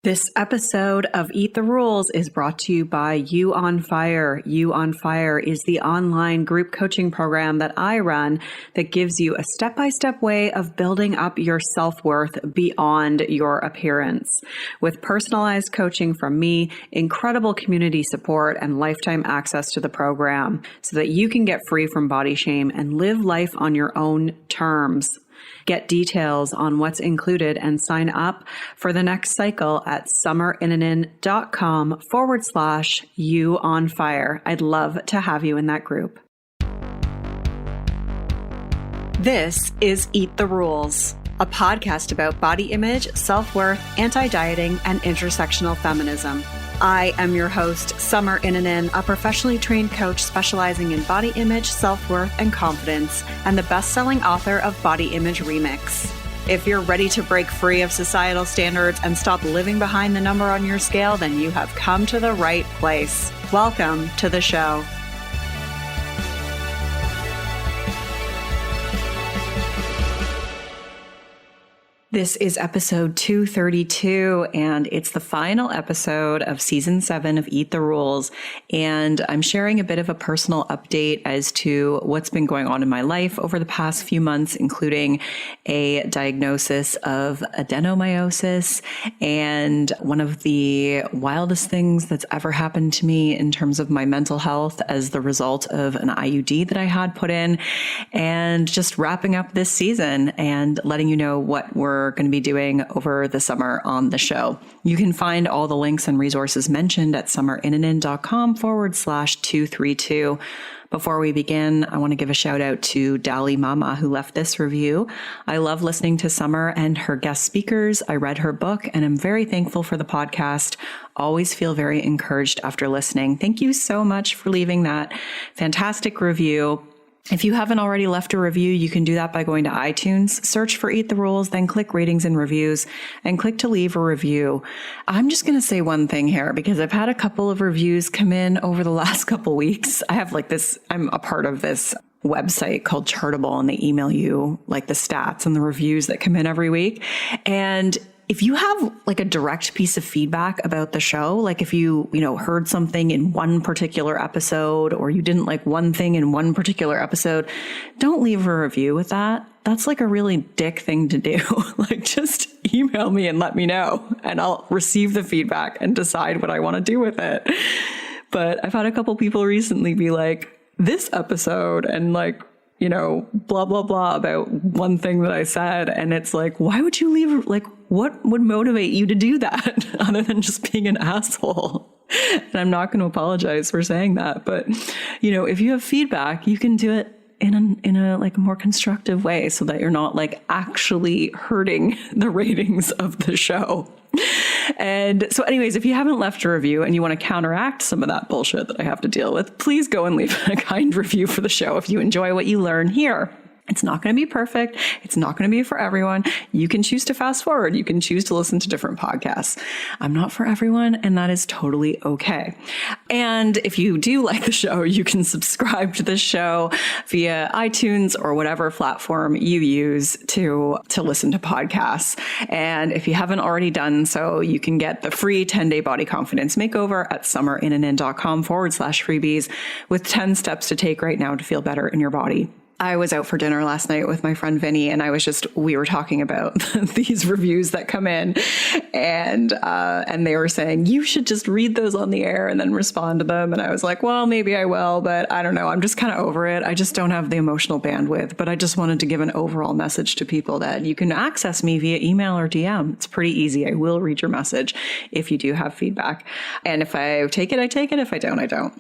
This episode of Eat the Rules is brought to you by You on Fire. You on Fire is the online group coaching program that I run that gives you a step-by-step way of building up your self-worth beyond your appearance. With personalized coaching from me, incredible community support, and lifetime access to the program so that you can get free from body shame and live life on your own terms. Get details on what's included and sign up for the next cycle at summerinnanen.com/you on fire. I'd love to have you in that group. This is Eat the Rules, a podcast about body image, self-worth, anti-dieting, and intersectional feminism. I am your host, Summer Innanen, a professionally trained coach specializing in body image, self-worth, and confidence, and the best-selling author of Body Image Remix. If you're ready to break free of societal standards and stop living behind the number on your scale, then you have come to the right place. Welcome to the show. This is episode 232, and it's the final episode of season 7 of Eat the Rules. And I'm sharing a bit of a personal update as to what's been going on in my life over the past few months, including a diagnosis of adenomyosis and one of the wildest things that's ever happened to me in terms of my mental health as the result of an IUD that I had put in, and just wrapping up this season and letting you know what we're going to be doing over the summer on the show. You can find all the links and resources mentioned at summerinnanen.com/232. Before we begin, I want to give a shout out to Dali Mama, who left this review. I love listening to Summer and her guest speakers. I read her book and I'm very thankful for the podcast. Always feel very encouraged after listening. Thank you so much for leaving that fantastic review. If you haven't already left a review, you can do that by going to iTunes, search for Eat the Rules, then click ratings and reviews, and click to leave a review. I'm just going to say one thing here because I've had a couple of reviews come in over the last couple weeks. I have I'm a part of this website called Chartable, and they email you like the stats and the reviews that come in every week. And if you have like a direct piece of feedback about the show, like if you heard something in one particular episode or you didn't like one thing in one particular episode, don't leave a review with that. That's like a really dick thing to do. Like just email me and let me know and I'll receive the feedback and decide what I want to do with it. But I've had a couple people recently be like, this episode and like, blah, blah, blah about one thing that I said. And it's like, why would you leave? Like, what would motivate you to do that other than just being an asshole? And I'm not going to apologize for saying that. But, if you have feedback, you can do it in a like more constructive way so that you're not like actually hurting the ratings of the show. And so anyways, if you haven't left a review and you want to counteract some of that bullshit that I have to deal with, please go and leave a kind review for the show if you enjoy what you learn here. It's not going to be perfect. It's not going to be for everyone. You can choose to fast forward. You can choose to listen to different podcasts. I'm not for everyone, and that is totally okay. And if you do like the show, you can subscribe to the show via iTunes or whatever platform you use to listen to podcasts. And if you haven't already done so, you can get the free 10-day body confidence makeover at summerinnanen.com/freebies with 10 steps to take right now to feel better in your body. I was out for dinner last night with my friend Vinny, and we were talking about these reviews that come in, and they were saying, you should just read those on the air and then respond to them. And I was like, well, maybe I will, but I don't know. I'm just kind of over it. I just don't have the emotional bandwidth, but I just wanted to give an overall message to people that you can access me via email or DM. It's pretty easy. I will read your message if you do have feedback. And if I take it, I take it. If I don't, I don't.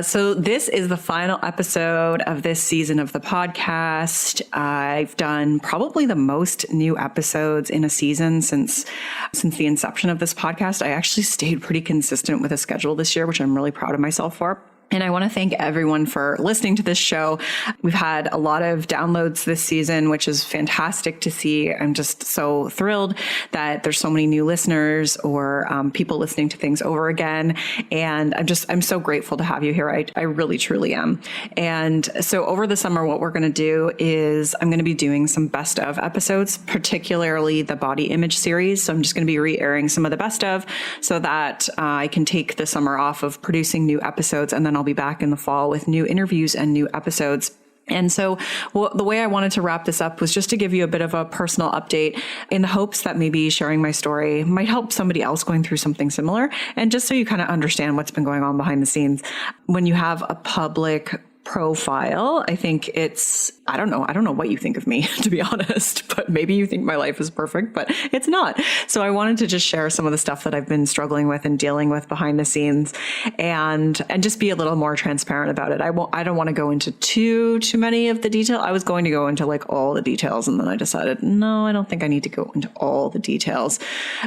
So this is the final episode of this season of the podcast. I've done probably the most new episodes in a season since the inception of this podcast. I actually stayed pretty consistent with a schedule this year, which I'm really proud of myself for. And I want to thank everyone for listening to this show. We've had a lot of downloads this season, which is fantastic to see. I'm just so thrilled that there's so many new listeners or people listening to things over again. And I'm so grateful to have you here. I really, truly am. And so over the summer, what we're going to do is I'm going to be doing some best of episodes, particularly the body image series. So I'm just going to be re-airing some of the best of so that I can take the summer off of producing new episodes, and then I'll be back in the fall with new interviews and new episodes. And so the way I wanted to wrap this up was just to give you a bit of a personal update in the hopes that maybe sharing my story might help somebody else going through something similar. And just so you kind of understand what's been going on behind the scenes. When you have a public profile, I think I don't know what you think of me, to be honest, but maybe you think my life is perfect, but it's not. So I wanted to just share some of the stuff that I've been struggling with and dealing with behind the scenes and just be a little more transparent about it. I don't want to go into too many of the detail. I was going to go into like all the details, and then I decided, no, I don't think I need to go into all the details,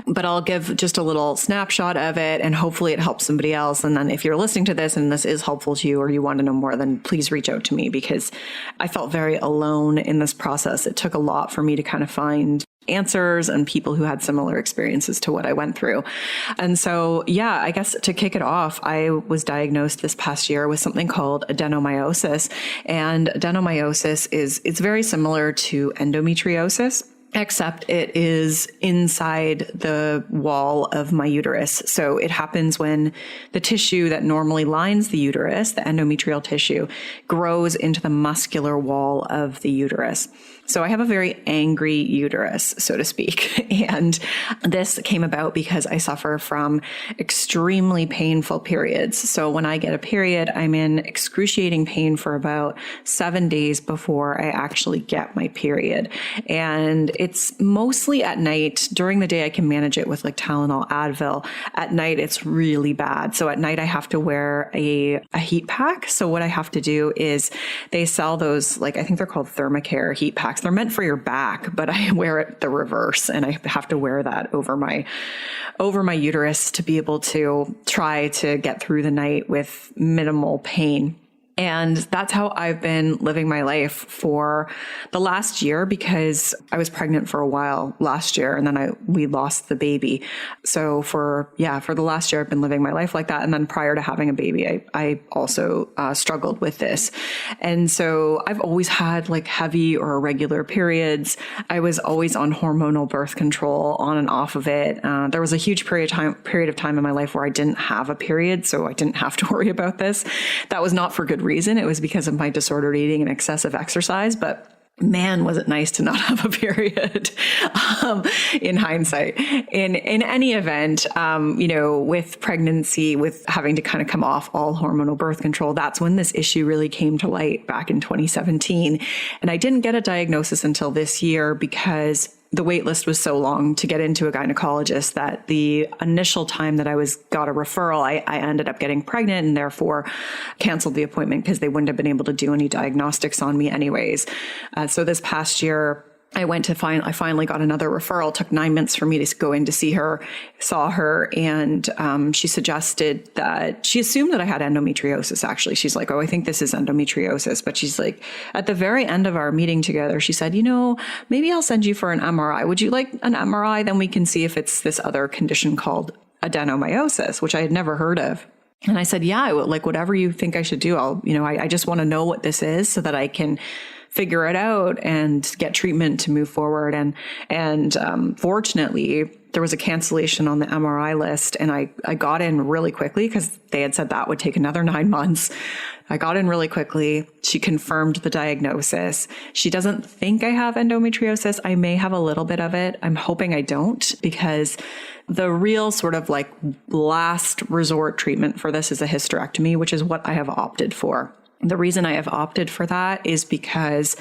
but I'll give just a little snapshot of it, and hopefully it helps somebody else. And then if you're listening to this and this is helpful to you, or you want to know more, then please reach out to me, because I felt very alone in this process. It took a lot for me to kind of find answers and people who had similar experiences to what I went through. And so, yeah, I guess to kick it off, I was diagnosed this past year with something called adenomyosis. And adenomyosis it's very similar to endometriosis, except it is inside the wall of my uterus. So it happens when the tissue that normally lines the uterus, the endometrial tissue, grows into the muscular wall of the uterus. So I have a very angry uterus, so to speak. And this came about because I suffer from extremely painful periods. So when I get a period, I'm in excruciating pain for about 7 days before I actually get my period. And it's mostly at night. During the day, I can manage it with like Tylenol, Advil. At night, it's really bad. So at night, I have to wear a heat pack. So what I have to do is they sell those, like, I think they're called Thermacare heat packs. They're meant for your back, but I wear it the reverse, and I have to wear that over my uterus to be able to try to get through the night with minimal pain. And that's how I've been living my life for the last year, because I was pregnant for a while last year, and then we lost the baby. So for the last year, I've been living my life like that. And then prior to having a baby, I also struggled with this. And so I've always had like heavy or irregular periods. I was always on hormonal birth control, on and off of it. There was a huge period of time in my life where I didn't have a period, so I didn't have to worry about this. That was not for good reason. It was because of my disordered eating and excessive exercise, but man, was it nice to not have a period. In hindsight, in any event, with pregnancy, with having to kind of come off all hormonal birth control, that's when this issue really came to light back in 2017. And I didn't get a diagnosis until this year because the wait list was so long to get into a gynecologist that the initial time that I got a referral, I ended up getting pregnant and therefore canceled the appointment because they wouldn't have been able to do any diagnostics on me anyways. So this past year, I finally got another referral. It took 9 months for me to go in to see her, saw her, and she suggested that she assumed that I had endometriosis, actually. She's like, oh, I think this is endometriosis. But she's like, at the very end of our meeting together, she said, maybe I'll send you for an MRI. Would you like an MRI? Then we can see if it's this other condition called adenomyosis, which I had never heard of. And I said, yeah, like whatever you think I should do. I just want to know what this is so that I can figure it out and get treatment to move forward. And fortunately, there was a cancellation on the MRI list, and I got in really quickly because they had said that would take another 9 months. I got in really quickly. She confirmed the diagnosis. She doesn't think I have endometriosis. I may have a little bit of it. I'm hoping I don't, because the real sort of like last resort treatment for this is a hysterectomy, which is what I have opted for. The reason I have opted for that is because,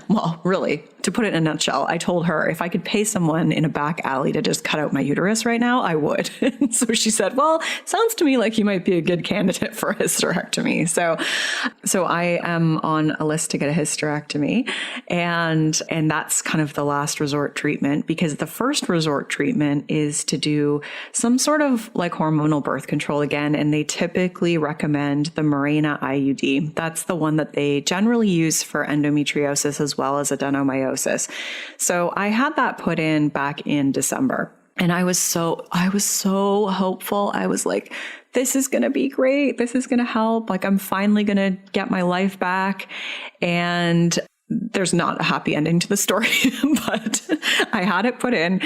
well, really, to to put it in a nutshell, I told her if I could pay someone in a back alley to just cut out my uterus right now, I would. So she said, well, sounds to me like you might be a good candidate for a hysterectomy. So I am on a list to get a hysterectomy. And that's kind of the last resort treatment, because the first resort treatment is to do some sort of like hormonal birth control again. And they typically recommend the Mirena IUD. That's the one that they generally use for endometriosis as well as adenomyosis. So I had that put in back in December. And I was so hopeful. I was like, this is going to be great. This is going to help. Like, I'm finally going to get my life back. And there's not a happy ending to the story, but I had it put in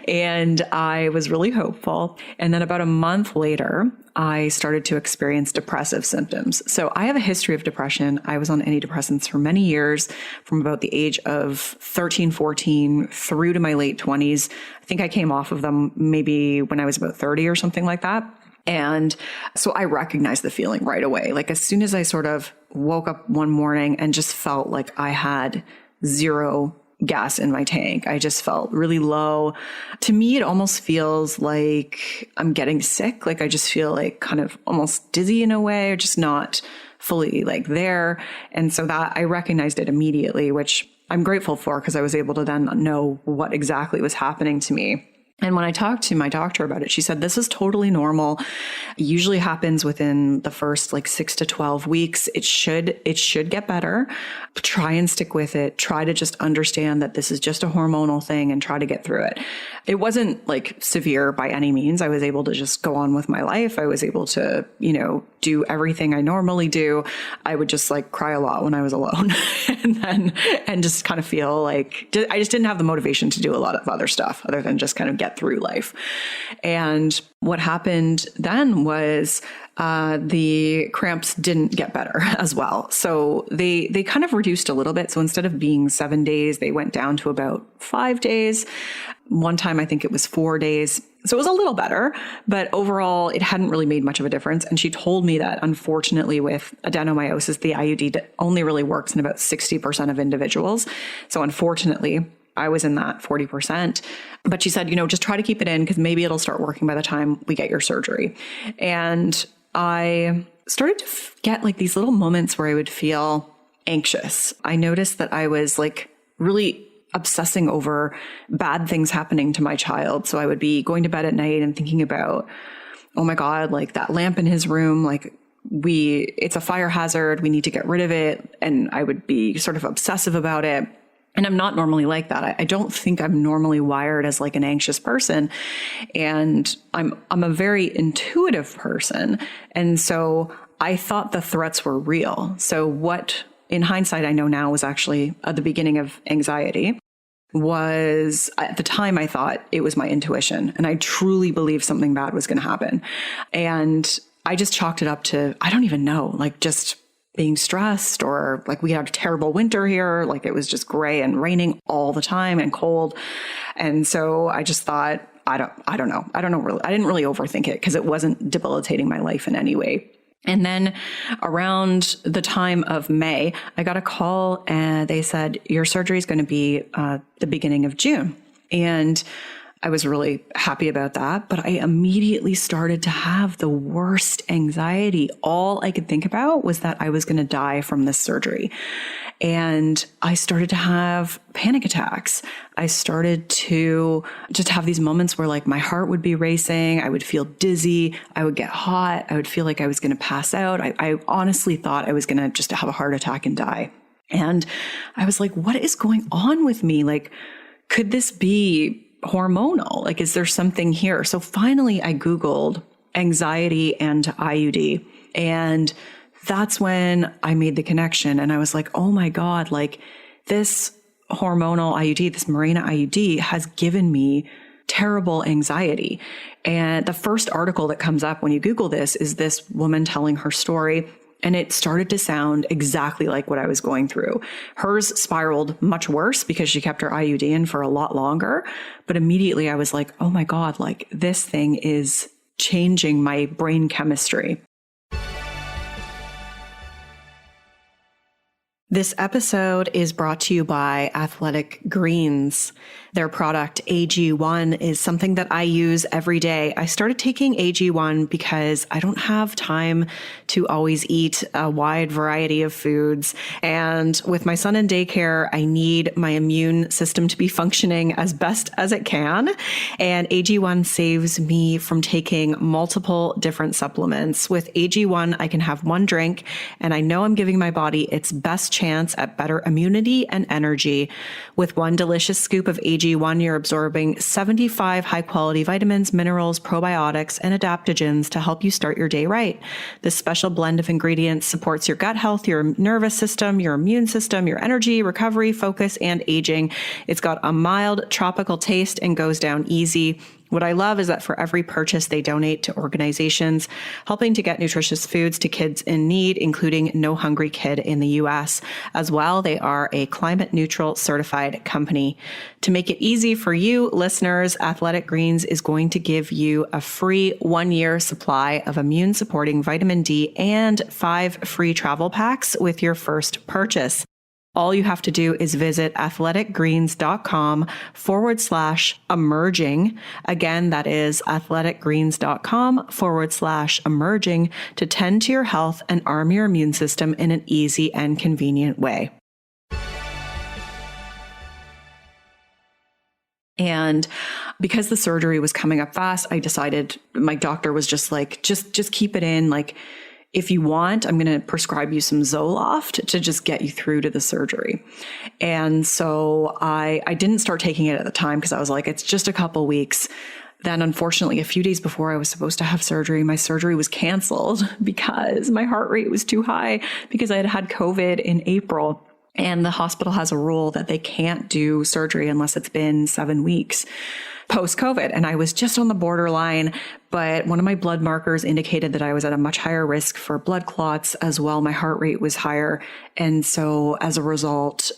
and I was really hopeful. And then about a month later, I started to experience depressive symptoms. So I have a history of depression. I was on antidepressants for many years, from about the age of 13, 14 through to my late 20s. I think I came off of them maybe when I was about 30 or something like that. And so I recognized the feeling right away. Like, as soon as I sort of woke up one morning and just felt like I had zero gas in my tank, I just felt really low. To me, it almost feels like I'm getting sick. Like, I just feel like kind of almost dizzy in a way, or just not fully like there. And so that I recognized it immediately, which I'm grateful for, because I was able to then know what exactly was happening to me. And when I talked to my doctor about it, she said, this is totally normal. It usually happens within the first like 6 to 12 weeks. It should get better. Try and stick with it. Try to just understand that this is just a hormonal thing and try to get through it. It wasn't like severe by any means. I was able to just go on with my life. I was able to, do everything I normally do. I would just like cry a lot when I was alone and just kind of feel like I just didn't have the motivation to do a lot of other stuff other than just kind of get through life. And what happened then was the cramps didn't get better as well. So they kind of reduced a little bit. So instead of being 7 days, they went down to about 5 days. One time, I think it was 4 days. So it was a little better, but overall, it hadn't really made much of a difference. And she told me that, unfortunately, with adenomyosis, the IUD only really works in about 60% of individuals. So unfortunately, I was in that 40%. But she said, just try to keep it in, because maybe it'll start working by the time we get your surgery. And I started to get like these little moments where I would feel anxious. I noticed that I was like really obsessing over bad things happening to my child. So I would be going to bed at night and thinking about, oh my God, like that lamp in his room, like it's a fire hazard. We need to get rid of it. And I would be sort of obsessive about it. And I'm not normally like that. I don't think I'm normally wired as like an anxious person. And I'm a very intuitive person. And so I thought the threats were real. So what, in hindsight, I know now was actually the beginning of anxiety was, at the time, I thought it was my intuition. And I truly believed something bad was going to happen. And I just chalked it up to, I don't even know, like just being stressed, or like we had a terrible winter here. Like it was just gray and raining all the time and cold. And so I just thought, I don't know. Really. I didn't really overthink it, because it wasn't debilitating my life in any way. And then around the time of May, I got a call and they said, your surgery is going to be the beginning of June. And I was really happy about that, but I immediately started to have the worst anxiety. All I could think about was that I was going to die from this surgery. And I started to have panic attacks. I started to just have these moments where like my heart would be racing. I would feel dizzy. I would get hot. I would feel like I was going to pass out. I honestly thought I was going to just have a heart attack and die. And I was like, what is going on with me? Like, could this be hormonal? Like, is there something here? So finally I Googled anxiety and IUD, and that's when I made the connection. And I was like, oh my God, like this hormonal IUD, this Mirena IUD has given me terrible anxiety. And the first article that comes up when you Google this is this woman telling her story. And it started to sound exactly like what I was going through. Hers spiraled much worse because she kept her IUD in for a lot longer. But immediately I was like, oh my God, like this thing is changing my brain chemistry. This episode is brought to you by Athletic Greens. Their product, AG1, is something that I use every day. I started taking AG1 because I don't have time to always eat a wide variety of foods. And with my son in daycare, I need my immune system to be functioning as best as it can. And AG1 saves me from taking multiple different supplements. With AG1, I can have one drink, and I know I'm giving my body its best chance at better immunity and energy. With one delicious scoop of AG1, you're absorbing 75 high-quality vitamins, minerals, probiotics, and adaptogens to help you start your day right. This special blend of ingredients supports your gut health, your nervous system, your immune system, your energy, recovery, focus, and aging. It's got a mild tropical taste and goes down easy. What I love is that for every purchase, they donate to organizations helping to get nutritious foods to kids in need, including No Hungry Kid in the US. As well, they are a climate neutral certified company. To make it easy for you listeners, Athletic Greens is going to give you a free 1-year supply of immune supporting vitamin D and 5 free travel packs with your first purchase. All you have to do is visit athleticgreens.com/emerging. Again, that is athleticgreens.com/emerging to tend to your health and arm your immune system in an easy and convenient way. And because the surgery was coming up fast, I decided, my doctor was just like, just keep it in. Like, if you want, I'm going to prescribe you some Zoloft to just get you through to the surgery. And so I didn't start taking it at the time because I was like, it's just a couple weeks. Then unfortunately, a few days before I was supposed to have surgery, my surgery was canceled because my heart rate was too high because I had had COVID in April. And the hospital has a rule that they can't do surgery unless it's been 7 weeks post-COVID. And I was just on the borderline, but one of my blood markers indicated that I was at a much higher risk for blood clots as well. My heart rate was higher. And so as a result,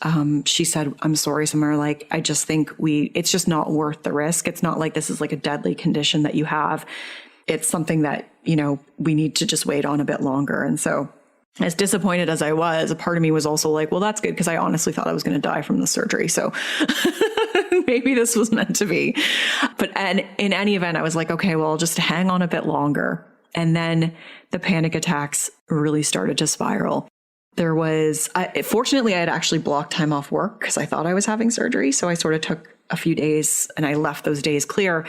she said, I'm sorry, Summer, like, I just think it's just not worth the risk. It's not like this is like a deadly condition that you have. It's something that, we need to just wait on a bit longer. And so as disappointed as I was, a part of me was also like, well, that's good, because I honestly thought I was going to die from the surgery. So maybe this was meant to be. But in any event, I was like, okay, well, I'll just hang on a bit longer. And then the panic attacks really started to spiral. Fortunately, I had actually blocked time off work because I thought I was having surgery. So I sort of took a few days and I left those days clear.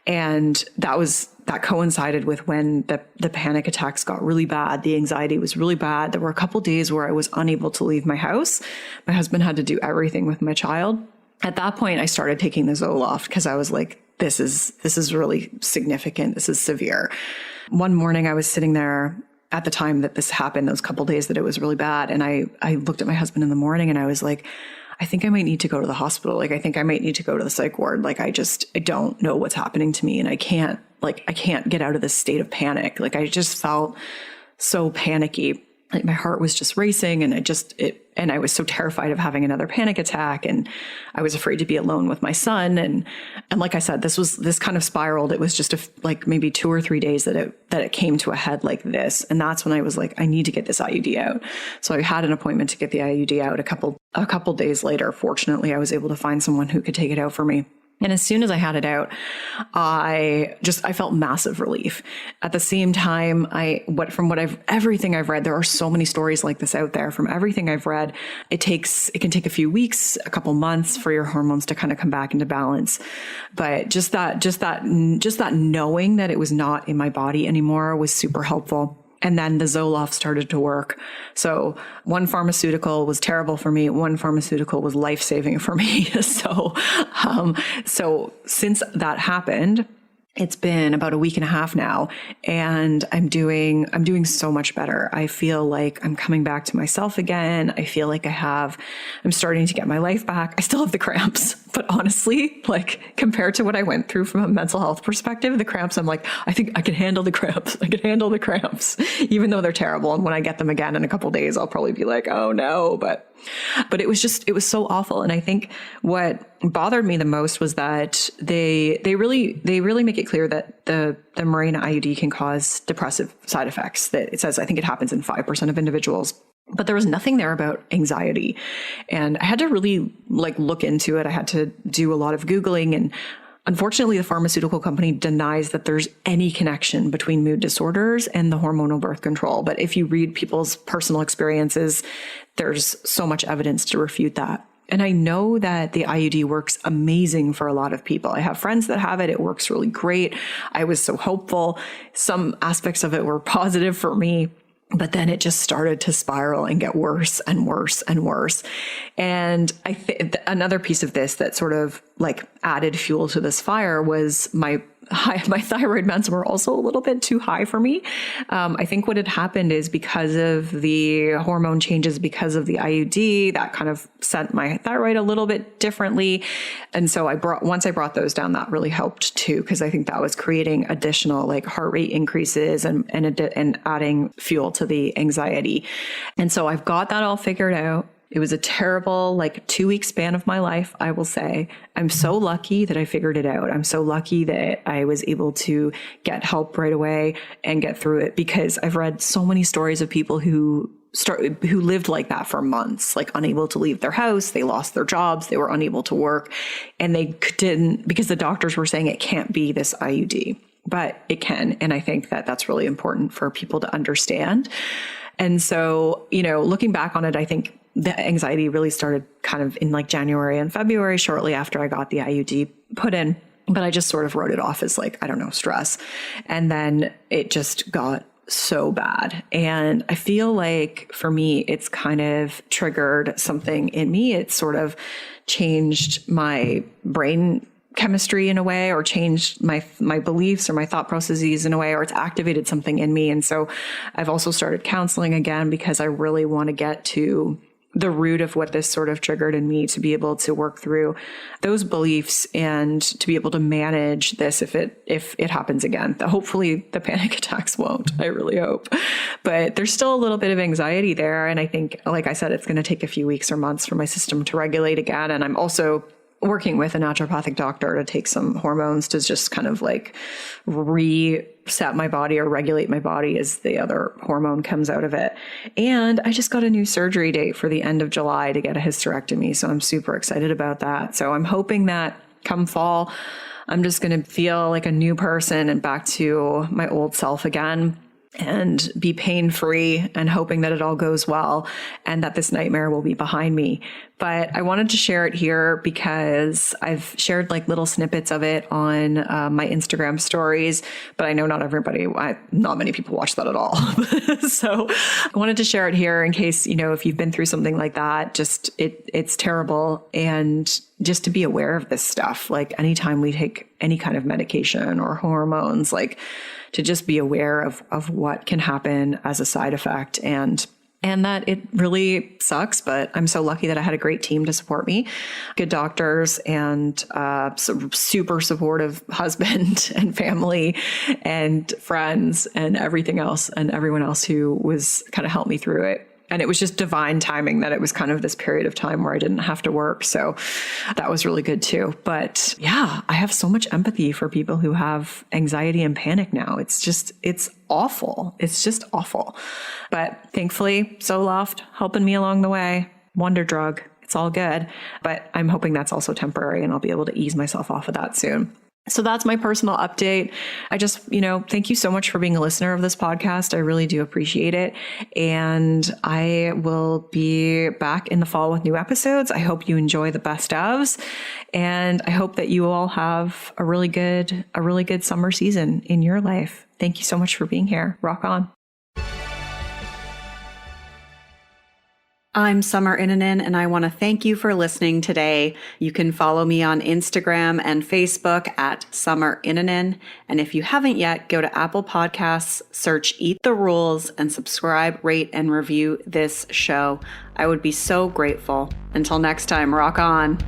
And that coincided with when the panic attacks got really bad. The anxiety was really bad. There were a couple days where I was unable to leave my house. My husband had to do everything with my child. At that point, I started taking the Zoloft because I was like, this is really significant. This is severe. One morning I was sitting there at the time that this happened, those couple days that it was really bad. And I looked at my husband in the morning and I was like, I think I might need to go to the hospital. Like, I think I might need to go to the psych ward. Like, I don't know what's happening to me. And I can't get out of this state of panic. Like, I just felt so panicky. Like, my heart was just racing and and I was so terrified of having another panic attack. And I was afraid to be alone with my son. And like I said, this kind of spiraled. It was just maybe 2 or 3 days that it came to a head like this. And that's when I was like, I need to get this IUD out. So I had an appointment to get the IUD out a couple days later. Fortunately, I was able to find someone who could take it out for me. And as soon as I had it out, I felt massive relief. At the same time, everything I've read, there are so many stories like this out there. From everything I've read, it can take a few weeks, a couple months for your hormones to kind of come back into balance. But just that knowing that it was not in my body anymore was super helpful. And then the Zoloft started to work. So one pharmaceutical was terrible for me. One pharmaceutical was life-saving for me. So since that happened, it's been about a week and a half now, and I'm doing so much better. I feel like I'm coming back to myself again. I feel like I'm starting to get my life back. I still have the cramps, but honestly, like, compared to what I went through from a mental health perspective, the cramps, I'm like, I think I can handle the cramps. I can handle the cramps, even though they're terrible. And when I get them again in a couple of days, I'll probably be like, oh no, but it was so awful. And I think what bothered me the most was that they really make it clear that the Mirena IUD can cause depressive side effects. That it says, I think it happens in 5% of individuals. but there was nothing there about anxiety. And I had to really look into it. I had to do a lot of Googling, and unfortunately, the pharmaceutical company denies that there's any connection between mood disorders and the hormonal birth control. But if you read people's personal experiences, there's so much evidence to refute that. And I know that the IUD works amazing for a lot of people. I have friends that have it. It works really great. I was so hopeful. Some aspects of it were positive for me. But then it just started to spiral and get worse and worse and worse. And I think another piece of this that sort of added fuel to this fire was my thyroid meds were also a little bit too high for me. I think what had happened is because of the hormone changes, because of the IUD, that kind of sent my thyroid a little bit differently. And so once I brought those down, that really helped too, because I think that was creating additional heart rate increases and adding fuel to the anxiety. And so I've got that all figured out. It was a terrible 2-week span of my life, I will say. I'm so lucky that I figured it out. I'm so lucky that I was able to get help right away and get through it, because I've read so many stories of people who lived like that for months, unable to leave their house. They lost their jobs. They were unable to work, and they didn't, because the doctors were saying it can't be this IUD, but it can. And I think that that's really important for people to understand. And so, looking back on it, I think the anxiety really started kind of in January and February, shortly after I got the IUD put in. But I just sort of wrote it off as stress. And then it just got so bad. And I feel for me, it's kind of triggered something in me. It sort of changed my brain chemistry in a way, or changed my beliefs or my thought processes in a way, or it's activated something in me. And so I've also started counseling again, because I really want to get to the root of what this sort of triggered in me, to be able to work through those beliefs and to be able to manage this if it happens again. Hopefully the panic attacks won't. I really hope. But there's still a little bit of anxiety there. And I think, like I said, it's going to take a few weeks or months for my system to regulate again. And I'm also working with a naturopathic doctor to take some hormones to just kind of reset my body or regulate my body as the other hormone comes out of it. And I just got a new surgery date for the end of July to get a hysterectomy. So I'm super excited about that. So I'm hoping that come fall, I'm just going to feel like a new person and back to my old self again, and be pain-free, and hoping that it all goes well and that this nightmare will be behind me. But I wanted to share it here because I've shared little snippets of it on my Instagram stories, but I know not many people watch that at all. So I wanted to share it here in case, if you've been through something like that, it's terrible. And just to be aware of this stuff, anytime we take any kind of medication or hormones, to just be aware of what can happen as a side effect, and that it really sucks. But I'm so lucky that I had a great team to support me, good doctors, and super supportive husband and family and friends and everything else, and everyone else who was kind of helped me through it. And it was just divine timing that it was kind of this period of time where I didn't have to work. So that was really good too. But yeah, I have so much empathy for people who have anxiety and panic now. It's awful. It's just awful. But thankfully, Zoloft helping me along the way. Wonder drug. It's all good. But I'm hoping that's also temporary, and I'll be able to ease myself off of that soon. So that's my personal update. I just, thank you so much for being a listener of this podcast. I really do appreciate it. And I will be back in the fall with new episodes. I hope you enjoy the best ofs. And I hope that you all have a really good summer season in your life. Thank you so much for being here. Rock on. I'm Summer Inanen, and I want to thank you for listening today. You can follow me on Instagram and Facebook at Summer Inanen. And if you haven't yet, go to Apple Podcasts, search Eat the Rules, and subscribe, rate, and review this show. I would be so grateful. Until next time, rock on.